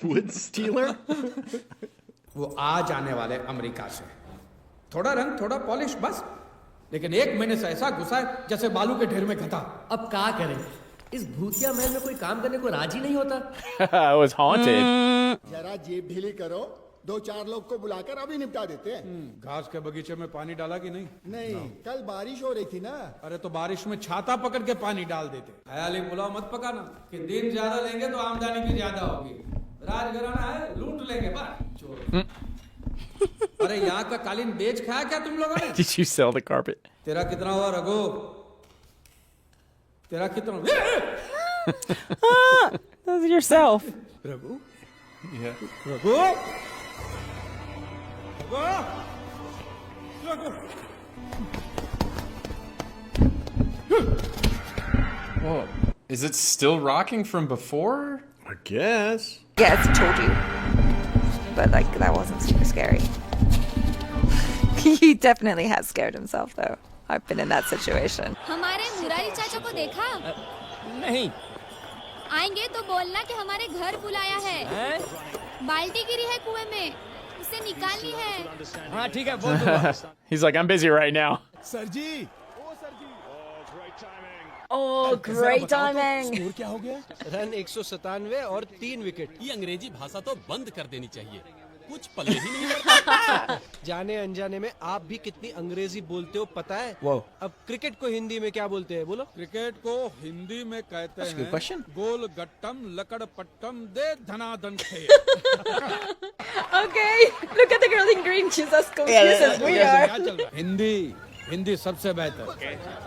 Wood stealer? वो आज आने वाले अमेरिका से। थोड़ा रंग, थोड़ा पॉलिश बस, लेकिन 1 महीने से ऐसा घुसा है जैसे बालू के ढेर में घटा। अब क्या करें, इस भूतिया महल में कोई काम करने को राजी नहीं होता। It was haunted. जरा जेब ढीली करो, 2-4 लोग को बुलाकर अभी निपटा देते हैं। घास के बगीचे में पानी डाला कि नहीं? नहीं, कल बारिश हो रही थी ना। अरे तो बारिश में छाता पकड़ के पानी डाल देते। ख्याली पुलाव मत पकाना कि दिन ज्यादा लेंगे तो आमदनी भी ज्यादा होगी। राजघराना है, लूट लेंगे बस चोर। अरे यहाँ का कालीन बेच खाया क्या तुम लोगों ने? Did you sell the carpet? तेरा कितना हुआ रघु? तेरा कितना? That's yourself. Raghu? Yeah. Raghu? Raghu? Whoa. Is it still rocking from before? I guess. Yes, I told you. But like that wasn't super scary. He definitely has scared himself though. I've been in that situation. हमारे मुरारी चाचा को देखा? नहीं। आएंगे तो बोलना कि हमारे घर बुलाया है। बाल्टी गिरी है कुएं में, उसे निकालनी है। हाँ ठीक है, बोल दूंगा। He's like, I'm busy right now. Sir ji. Oh, great timing. Score क्या हो गया? रन 197 और 3 विकेट। ये अंग्रेजी भाषा तो बंद कर देनी चाहिए, कुछ पल्ले ही नहीं पड़ता। जाने अनजाने में आप भी कितनी अंग्रेजी बोलते हो पता है? वो अब क्रिकेट को हिंदी में क्या बोलते हैं बोलो? क्रिकेट को हिंदी में कहते हैं question. गोल गट्टम लकड़ पट्टम दे धनाधन खेल। Okay, look at the girl in green. She's as confused as we क्या are. चल रहा है? हिंदी सबसे बेहतर।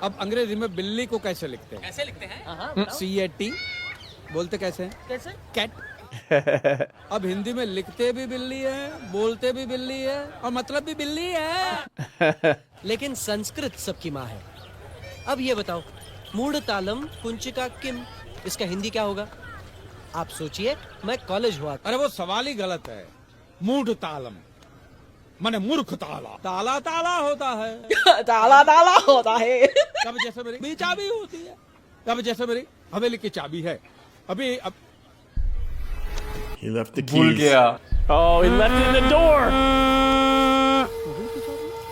अब अंग्रेजी में बिल्ली को कैसे लिखते हैं? कैसे लिखते हैं? CAT बोलते कैसे हैं? कैसे? कैट। अब हिंदी में लिखते भी बिल्ली है, बोलते भी बिल्ली है और मतलब भी बिल्ली है। लेकिन संस्कृत सबकी माँ है। अब ये बताओ, मूढ़ तालम कुंचिका किम, इसका हिंदी क्या होगा? आप सोचिए, मैं कॉलेज हुआ। अरे वो सवाल ही गलत है। मूढ़ तालम माने मूर्ख ताला। ताला ताला होता है। ताला होता है। तब जैसे मेरी चाबी होती है, तब जैसे मेरी हवेली की चाबी है। अभी अब He left the भूल keys. गया. Oh, he left it in the door.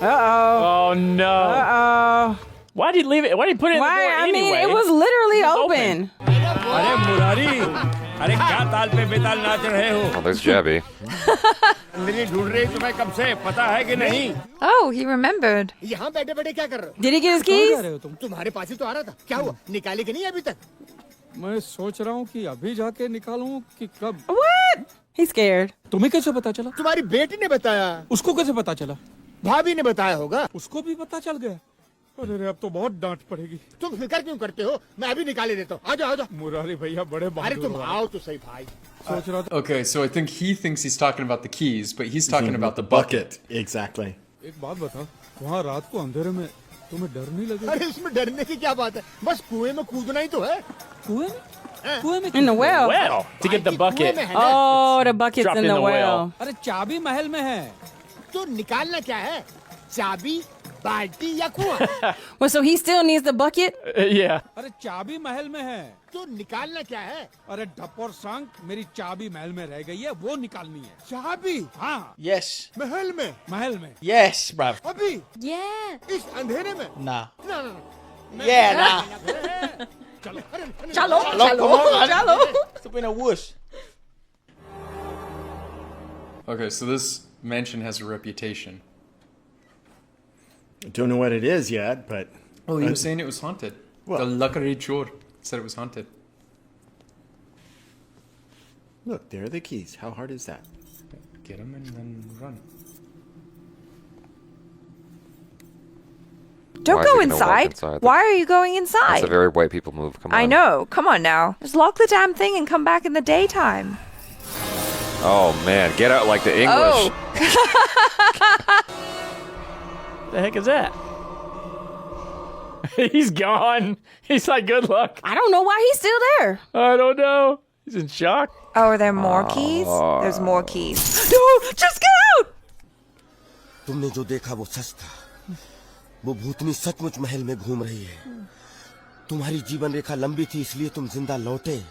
Uh-oh. Oh no. Uh-oh. Why'd he leave it? Why'd he put it in the Why? door I mean, anyway? it was literally It was open. अरे मुरारी, अरे क्या ताल पे बेताल नाच रहे हो? Oh, there's Jabby. Anjali ढूंढ रही तुम्हें कब से, पता है कि नहीं? Oh, he remembered. यहाँ बैठे बैठे क्या कर रहे हो? Did he get his keys? तुम्हारे पास ही तो आ रहा था। क्या हुआ? निकाली कि नहीं अभी तक? मैं सोच रहा हूँ कि अभी जाके निकालूं कि कब। What? He's scared. तुम्हें कैसे पता चला? तुम्हारी बेटी ने बताया। उसको कैसे पता चला? भाभी ने बताया होगा। उसको भी पता चल गया। अरे रे, अब तो बहुत डांट पड़ेगी। तुम फिक्र क्यों करते हो? मैं अभी निकाले देता हूँ। आ जाओ, आ जाओ। मुरारी भैया बड़े अरे बहादुर तुम हो। आओ तो सही भाई। सोच रहा था Okay, so I think he thinks he's talking about the keys, but he's talking about the bucket. Exactly. एक बात बता, वहाँ रात को अंधेरे में तुम्हें डर नहीं लगेगा? अरे इसमें डरने की क्या बात है? बस कुएं में कूदना ही तो है। कुएं में? कुएं में? In the well. Well, to get the कुएं bucket. में है ना? Oh, the bucket's Dropped in in the the well. well. अरे चाबी महल में है। तो निकालना क्या है? चाबी, बाल्टी या कुआं? Well, so he still needs the bucket? Yeah. अरे चाबी महल में है। तो निकालना क्या है? अरे ढप और सांक, मेरी चाबी महल में रह गई है, वो निकालनी है। चाबी हाँ, Yes. महल में। महल में। Yes, bruv. अभी Yeah. इस अंधेरे में? Nah. ना ना। Yeah, nah. चलो Chalo, Come on. chalo. Stop being a wuss. Okay, so this mansion has a reputation. I don't know what it is yet, but Oh, he was saying it was haunted. What? The Lakari Chor said it was haunted. look, there are the keys. How hard is that? Get him and then run. Don't Why is go he gonna walk inside. inside? Why are you going That's inside? a very white people move. Come on. I know. Come on now. Just lock the damn thing and come back in the daytime. Oh man, get out like the English. The heck is that? He's gone. He's like, good luck. I don't know why he's still there. I don't know. He's in shock. Oh, are there more keys? There's more keys. No, just get out! तुमने जो देखा वो सच था। वो भूतनी सचमुच महल में घूम रही है। तुम्हारी जीवन रेखा लंबी थी इसलिए तुम जिंदा लौटे,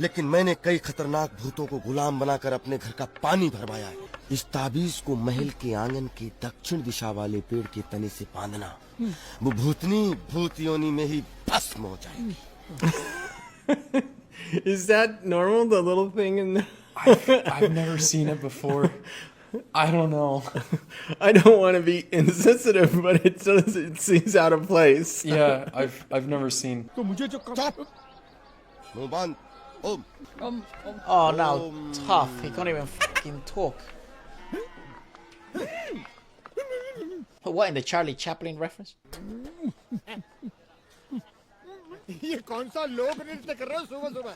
लेकिन मैंने कई खतरनाक भूतों को गुलाम बनाकर अपने घर का पानी भरवाया है। इस ताबीज को महल के आंगन के दक्षिण दिशा वाले पेड़ के तने से बांधना, वो भूतनी भूत योनि में ही भस्म हो जाएगी। Is that normal? The little thing in the... I've never seen it before. I don't know. I don't want to be insensitive, but it seems out of place. Yeah, I've never seen. तो मुझे जो चुप मुंह बंद। ओम Oh, now tough. He can't even fucking talk. What, in the Charlie Chaplin reference? ये कौन सा लोक नृत्य कर रहे हो सुबह सुबह?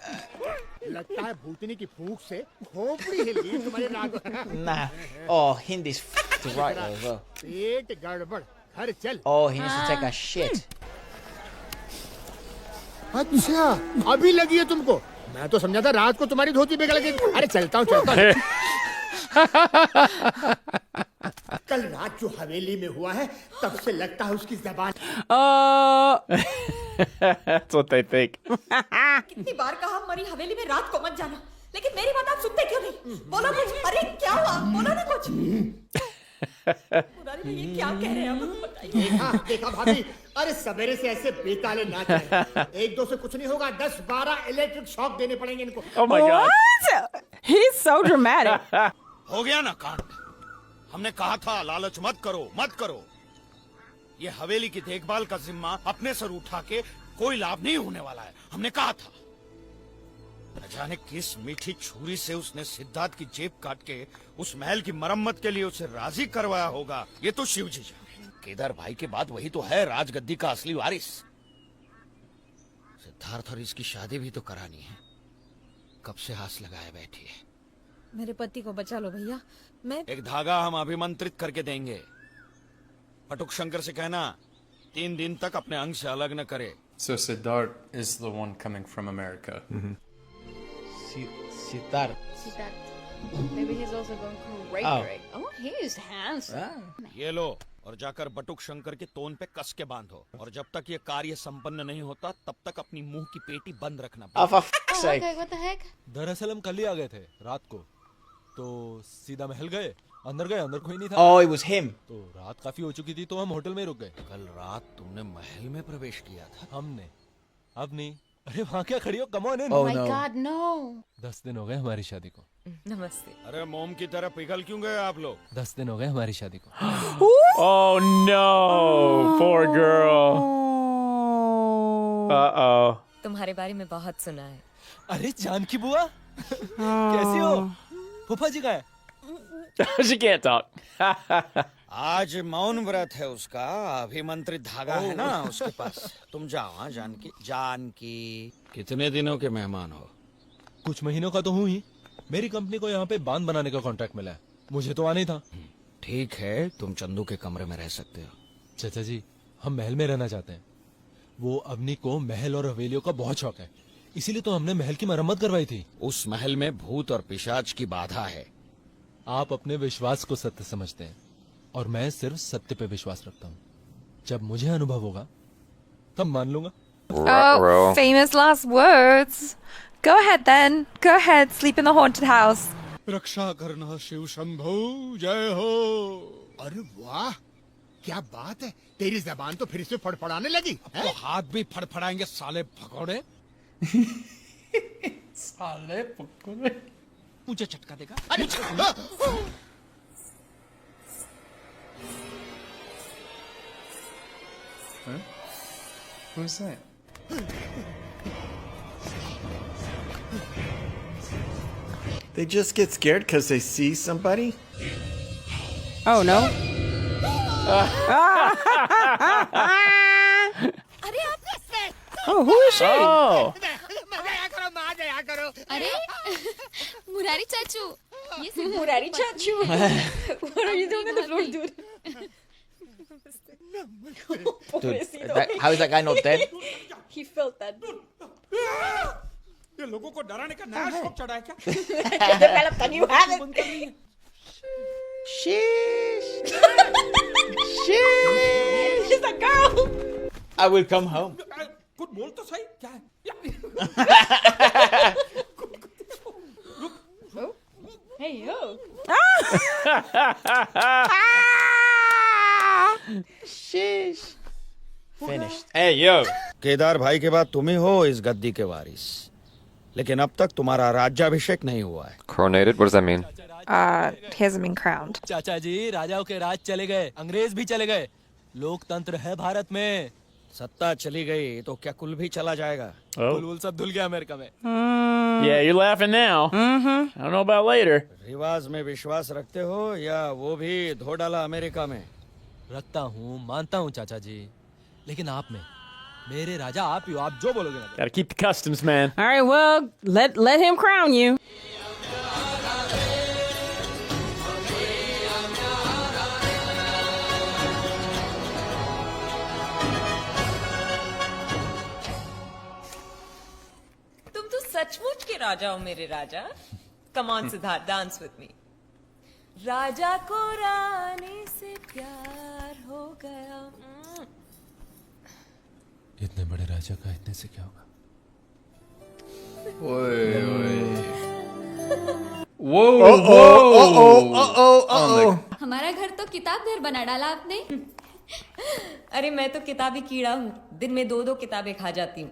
लगता है भूतनी की फूंक से खोपड़ी हिल गई तुम्हारे नाक। Nah. Oh, Hindi's fucked right there as well. पेट गड़बड़, घर चल। Oh, he needs to take a shit. अच्छा, अभी लगी है तुमको? मैं तो समझा था रात को तुम्हारी धोती बिगड़ गई। अरे चलता हूँ। कल रात जो हवेली में हुआ है, तब से लगता है उसकी जबान। That's what they think. कितनी बार कहा हमारी हवेली में रात को मत जाना, लेकिन मेरी बात आप सुनते क्यों नहीं? बोलो कुछ। अरे क्या हुआ? बोलो ना कुछ। मुरारी भाई ये क्या कह रहे हैं? अब बताइए। देखा भाभी, अरे सवेरे से ऐसे बेताले नाच रहे हैं। एक दो से कुछ नहीं होगा, 10-12 इलेक्ट्रिक शॉक देने पड़ेंगे इनको। Oh my god. He's so dramatic. हो गया ना कांड। हमने कहा था लालच मत करो, मत करो। ये हवेली की देखभाल का जिम्मा अपने सर उठा के कोई लाभ नहीं होने वाला है। हमने कहा था। न जाने किस मीठी छुरी से उसने सिद्धार्थ की जेब काट के उस महल की मरम्मत के लिए उसे राजी करवाया होगा। ये तो शिव जी जाने। केदार भाई के बाद वही तो है राजगद्दी का असली वारिस। सिद्धार्थ और इसकी शादी भी तो करानी है। कब से हाथ लगाए बैठी है। मेरे पति को बचा लो भैया। मैं एक धागा हम अभिमंत्रित करके देंगे। पटुक शंकर से कहना 3 दिन तक अपने अंग से अलग न करे। So Siddharth is the one coming from America. Siddharth. Maybe he's also going cray-cray. Oh, he is handsome. ये लो और जाकर बटुक शंकर के तोन पे कस के बांधो। और जब तक ये कार्य संपन्न नहीं होता, तब तक अपनी मुंह की पेटी बंद रखना। Oh, for fuck's sake. Okay, what the heck? दरअसल हम कल ही आ गए थे रात को, तो सीधा महल गए। अंदर गए, अंदर कोई नहीं था। Oh, it was him. तो रात काफी हो चुकी थी, तो हम होटल में रुक गए। कल रात तुमने महल में प्रवेश किया था? हमने? अब नहीं। अरे वहाँ क्या खड़ी हो? Come on in. Oh my God, no. 10 दिन हो गए हमारी शादी को। नमस्ते। अरे मोम की तरह पिघल क्यों गए आप लोग? 10 दिन हो गए हमारी शादी को। Oh no, poor girl. Uh-oh. तुम्हारे बारे में बहुत सुना है। अरे जानकी बुआ, कैसी हो? फूफा जी कहाँ है? She can't talk. आज मौन व्रत है उसका। अभिमंत्रित धागा है ना उसके पास। तुम जाओ। हाँ जानकी। जानकी, कितने दिनों के मेहमान हो? कुछ महीनों का तो हूँ ही। मेरी कंपनी को यहाँ पे बांध बनाने का कॉन्ट्रैक्ट मिला है। मुझे तो आना ही था। ठीक है, तुम चंदू के कमरे में रह सकते हो। चाचा जी, हम महल में रहना चाहते हैं। वो अवनी को महल और हवेलियों का बहुत शौक है, इसीलिए तो हमने महल की मरम्मत करवाई थी। उस महल में भूत और पिशाच की बाधा है। आप अपने विश्वास को सत्य समझते हैं और मैं सिर्फ सत्य पे विश्वास रखता हूँ। जब मुझे अनुभव होगा तब मान लूंगा। Oh, famous last words. Go ahead then. Go ahead. Sleep in the haunted house. रक्षा करना शिव शंभो, जय हो। अरे वाह, क्या बात है। तेरी जबान तो फिर से फड़फड़ाने लगी। तो हाथ भी फड़फड़ाएंगे साले भगोड़े। साले पकड़े। मुझे झटका देगा। अरे Huh? Who's that? They just get scared because they see somebody? Oh no. अरे आप Oh, who is she? Oh. अरे मुरारी चाचू, ये Murari Chachu. What are you doing on the floor, dude? Dude, how is that guy not dead? He felt that. ये लोगों को डराने का नया शौक चढ़ा है क्या? Developed a new habit. Sheesh. She's a girl. I will come home. कुछ बोल तो सही, क्या है? Hey you. Sheesh. Finished. Hey, yo. Kedar भाई के बाद तुम ही हो इस गद्दी के वारिस, लेकिन अब तक तुम्हारा राज्याभिषेक नहीं हुआ है। Coronated? What does that mean? He hasn't been crowned. चाचा जी राजाओं के राज चले गए, अंग्रेज भी चले गए, लोकतंत्र है भारत में। सत्ता चली गई तो क्या कुल भी चला जाएगा? कुल सब धुल गया अमेरिका में। Yeah, you're laughing now. I don't know about later. रिवाज में विश्वास रखते हो या वो भी धो डाला अमेरिका में? रखता हूँ, मानता हूँ चाचा जी, लेकिन आप में मेरे राजा आप ही हो, आप जो बोलोगे। Gotta keep the customs, man. All right, well, let him crown you. तुम तो सचमुच के राजा हो मेरे राजा। Come on Siddharth, dance with me. राजा को रानी से प्यार हो गया। इतने बड़े राजा का इतने से क्या होगा? हमारा घर तो किताब घर बना डाला आपने। अरे मैं तो किताबी कीड़ा हूँ, दिन में 2-2 किताबें खा जाती हूँ।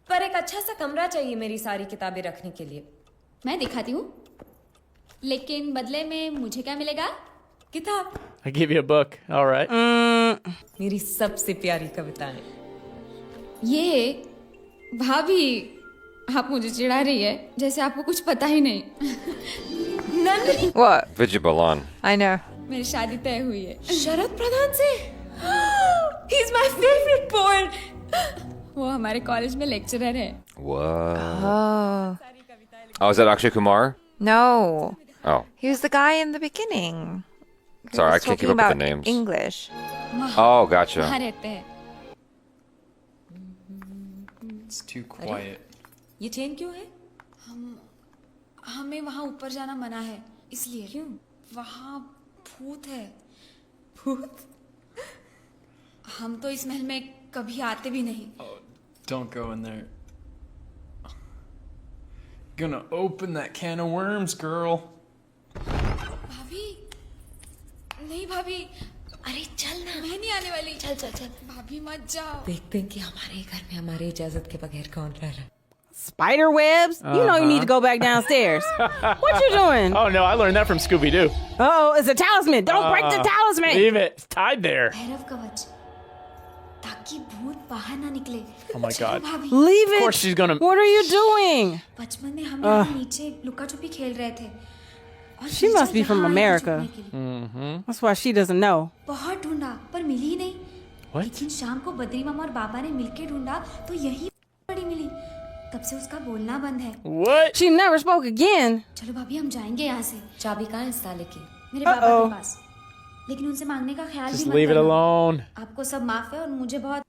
पर एक अच्छा सा कमरा चाहिए मेरी सारी किताबें रखने के लिए। मैं दिखाती हूँ, लेकिन बदले में मुझे क्या मिलेगा? किताब। I give you a book. All right. मेरी सबसे प्यारी कविताएं। ये भाभी, आप मुझे चिढ़ा रही है जैसे आपको कुछ पता ही नहीं। Nandini. What? Vijay Balan. I know. मेरी शादी तय हुई है शरद प्रधान से। He's my favorite poet. वो हमारे कॉलेज में लेक्चरर है। What? Oh. Oh, is that Akshay Kumar? No. Oh, He was the guy in the beginning. He sorry, I was can't keep talking up with about the names. English. Oh, gotcha. वहाँ रहते हैं। It's too quiet. ये chain क्यों है? हमें वहाँ ऊपर जाना मना है, इसलिए। क्यों? वहाँ भूत है। भूत? हम तो इस महल में कभी आते भी नहीं। Oh, don't go in there. Gonna open that can of worms, girl. भाभी, नहीं भाभी, अरे चल ना। मैं नहीं आने वाली। चल चल चल। भाभी मत जाओ। देखते हैं कि हमारे घर में हमारी इजाजत के बगैर कौन रह रहा है। Spider webs? You know you need to go back downstairs. What you doing? Oh no, I learned that from Scooby Doo. Oh, it's a talisman. Don't break the talisman. Leave it. It's tied there. Bhairav कवच, ताकि भूत बाहर ना निकले। Oh my God. भाभी, Leave Of it. course she's gonna. What are you doing? बचपन में हम यहाँ नीचे लुका छुपी खेल रहे थे। और She must be from यहाँ आई थी America. छुपने के लिए। That's why she doesn't know. बहुत ढूंढा पर मिली ही नहीं। What? लेकिन शाम को बद्री मामा और बाबा ने मिलके ढूंढा तो यही बड़ी मिली। तब से उसका बोलना बंद है। What? She never spoke again. चलो भाभी हम जाएंगे यहाँ से। चाबी कहाँ है इस ताले की? मेरे बाबा के पास। लेकिन उनसे मांगने का ख्याल भी Just मत leave it करना। alone. आपको सब माफ है और मुझे बहुत।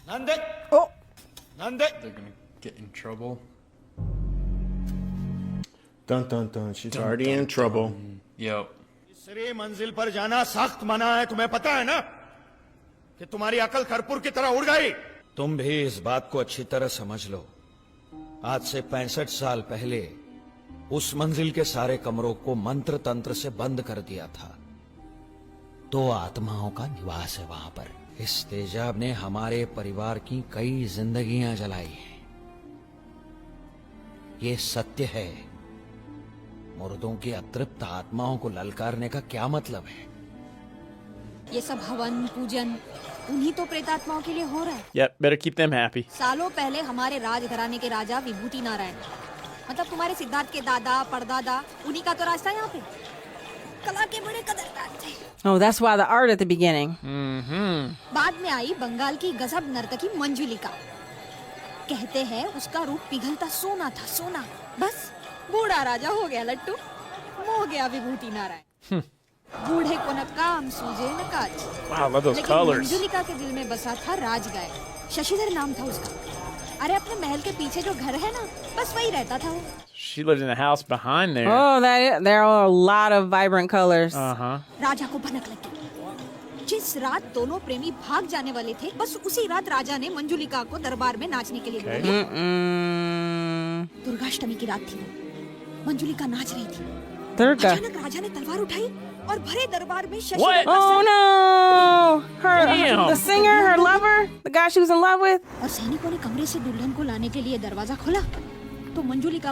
नंदे। Oh. Nande. They're gonna get in trouble. Dun dun dun. She's already in trouble. Yep. तीसरी मंजिल पर जाना सख्त मना है, तुम्हें पता है ना कि तुम्हारी अकल कर्पूर की तरह उड़ गई। तुम भी इस बात को अच्छी तरह समझ लो। आज से 65 साल पहले उस मंजिल के सारे कमरों को मंत्र तंत्र से बंद कर दिया था। 2 आत्माओं का निवास है वहां पर। इस तेजाब ने हमारे परिवार की कई जिंदगियां जलाई हैं। ये सत्य है। मुर्दों की अतृप्त आत्माओं को ललकारने का क्या मतलब है? ये सब हवन पूजन उन्हीं तो प्रेतात्माओं के लिए हो रहा है। Yep, better keep them happy. सालों पहले हमारे राजघराने के राजा विभूति नारायण, मतलब तुम्हारे सिद्धार्थ के दादा परदादा, उन्हीं का तो राज था यहाँ पे। कला के बड़े कदरदान थे। Oh, that's why the art at the beginning. बाद में आई बंगाल की गजब नर्तकी मंजुलिका। कहते हैं उसका रूप पिघलता सोना था, सोना। बस बूढ़ा राजा हो गया लट्टू, मोह गया विभूति नारायण। बूढ़े को न काम सूझे न काज। Wow, I love those लेकिन colors. मंजुलिका के दिल में बसा था राजगाय। शशिधर नाम था उसका। अरे अपने महल के पीछे जो घर है ना, बस वही रहता था वो। She lived in the house behind there. Oh, there are a lot of vibrant colors. राजा को भनक लगी। जिस रात दोनों प्रेमी भाग जाने वाले थे, बस उसी रात राजा ने मंजुलिका को दरबार में नाचने के लिए बुलाया। दुर्गाष्टमी की रात थी वो। मंजुलिका नाच रही थी। दुर्गा। अचानक राजा ने तलवार उठाई और भरे दरबार में Shashi What? Oh no! Damn. The singer, her lover, the guy she was in love with. और सैनिकों ने कमरे से दुल्हन को लाने के लिए दरवाजा खोला तो मंजुलिका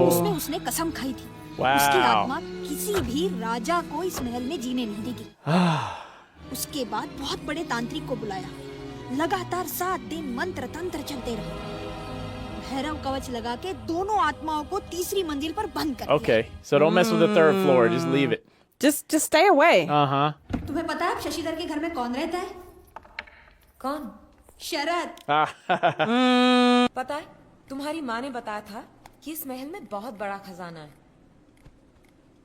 उसमें उसने कसम खाई थी उसकी आत्मा किसी भी राजा को इस महल में जीने नहीं देगी। उसके बाद बहुत बड़े तांत्रिक को बुलाया। लगातार 7 दिन मंत्र तंत्र चलते रहे। भैरव कवच लगा के दोनों आत्माओं को तीसरी मंजिल पर बंद कर दिया। Okay, so don't mess with the third floor. Just leave it. Just stay away. तुम्हें पता है अब शशिधर के घर में कौन रहता है? कौन? शरद। पता है, तुम्हारी माँ ने बताया था कि इस महल में बहुत बड़ा खजाना है।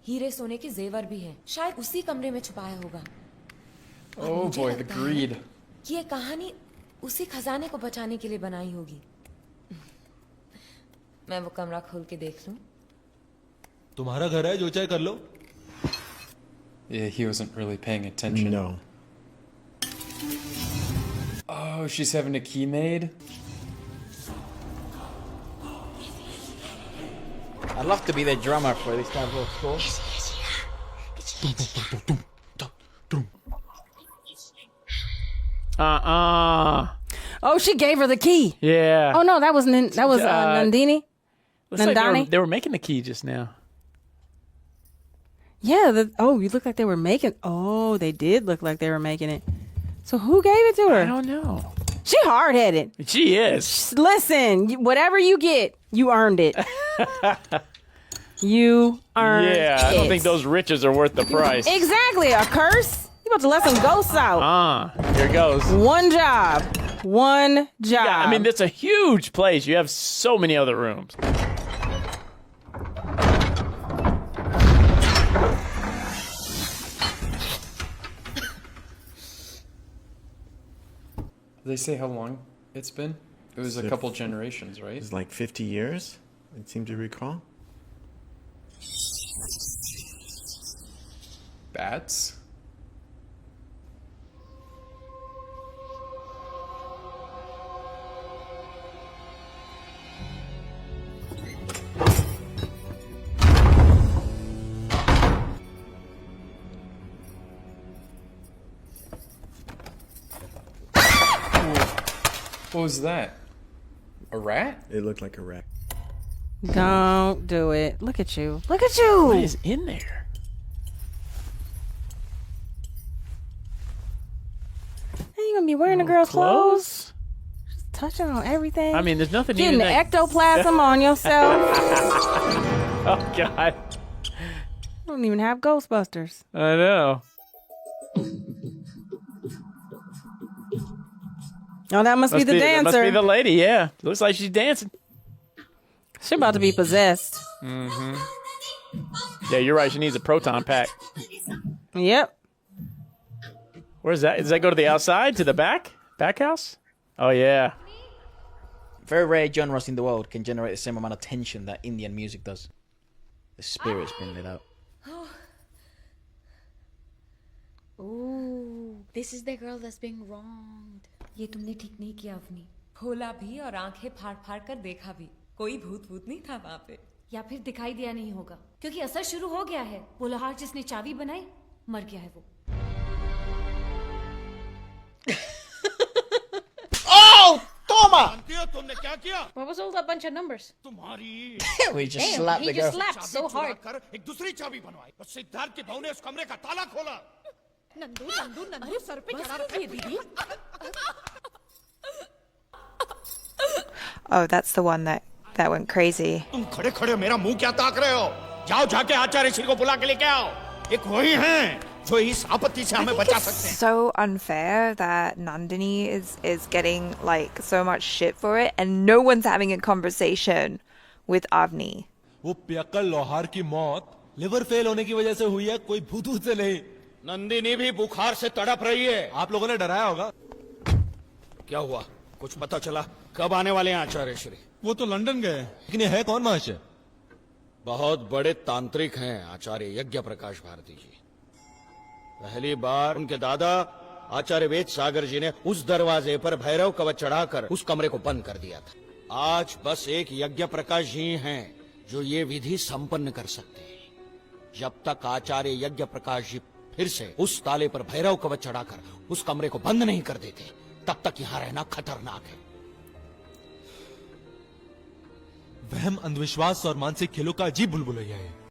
हीरे सोने के जेवर भी हैं। शायद उसी कमरे में छुपाया होगा। Oh boy, the greed. कि ये कहानी उसी खजाने को बचाने के लिए बनाई होगी। मैं वो कमरा खोल के देख लूं? तुम्हारा घर है, जो चाहे कर लो। Yeah, he wasn't really paying attention. No. Oh, she's having a key made? I'd love to be the drummer for this type of score. Oh, she gave her the key. Yeah. Oh no, that was Nandini. Looks like Nandani. they were making the key just now. Yeah. You look like they were making. Oh, they did look like they were making it. So who gave it to her? I don't know. She hard-headed. She is. Listen, whatever you get, you earned it. You earned it. Yeah, I don't think those riches are worth the price. Exactly. A curse? You about to let some ghosts out. Here it goes. One job. One job. Yeah, I mean, it's a huge place. You have so many other rooms. They say how long it's been? It was a couple generations, right? It's like 50 years, I seem to recall. Bats? What was that? A rat? It looked like a rat. Don't do it. Look at you. Look at you. What is in there? Ain't you gonna be wearing the girl's clothes? Just touching on everything. I mean, there's nothing Getting even the that- ectoplasm on yourself. Oh, God. I don't even have Ghostbusters. I know. Oh, that must be the dancer. Must be the lady, yeah. Looks like she's dancing. She's about to be possessed. Mm-hmm. Yeah, you're right. She needs a proton pack. Yep. Where's that? Does that go to the outside? To the back? Back house? Oh, yeah. Very rare genres in the world can generate the same amount of tension that Indian music does. The spirit's been lit out. Oh, this is the girl that's being wronged. ये तुमने ठीक नहीं किया अवनी। खोला भी और आंखें फाड़ फाड़ कर देखा भी। कोई भूत नहीं था वहाँ पे। या फिर दिखाई दिया नहीं होगा क्योंकि असर शुरू हो गया है। वो लोहार जिसने चाबी बनाई मर गया है वो। Oh, toma! जानती हो तुमने क्या किया? What was all that bunch of numbers? तुम्हारी We just Damn, slapped he the just girl. slapped so hard. कर एक दूसरी चाबी बनवाई और सिद्धार्थ की बहू ने उस कमरे का ताला खोला। नंदू नंदू नंदू सर पे चढ़ा रखा है दीदी। Oh, that's the one that went crazy. तुम खड़े खड़े मेरा मुंह क्या ताक रहे हो? जाओ जाके आचार्य श्री को बुला के लेके आओ। एक वही हैं जो इस आपत्ति से हमें बचा सकते हैं। So unfair that Nandini is getting like so much shit for it, and no one's having a conversation with Avni. वो पियक्कड़ लोहार की मौत लिवर फेल होने की वजह से हुई है, कोई भूत से नहीं। नंदिनी भी बुखार से तड़प रही है। आप लोगों ने डराया होगा। क्या हुआ? कुछ पता चला? कब आने वाले हैं आचार्य श्री? वो तो लंदन गए, लेकिन ये है कौन महाशय? बहुत बड़े तांत्रिक हैं आचार्य यज्ञ प्रकाश भारती जी। पहली बार उनके दादा आचार्य वेद सागर जी ने उस दरवाजे पर भैरव कवच चढ़ाकर उस कमरे को बंद कर दिया था। आज बस एक यज्ञ प्रकाश जी हैं जो ये विधि संपन्न कर सकते हैं। जब तक आचार्य यज्ञ प्रकाश जी फिर से उस ताले पर भैरव कवच चढ़ाकर उस कमरे को बंद नहीं कर देते, तब तक यहाँ रहना खतरनाक है। वहम, अंधविश्वास और मानसिक खेलों का अजीब बुलबुलैया है।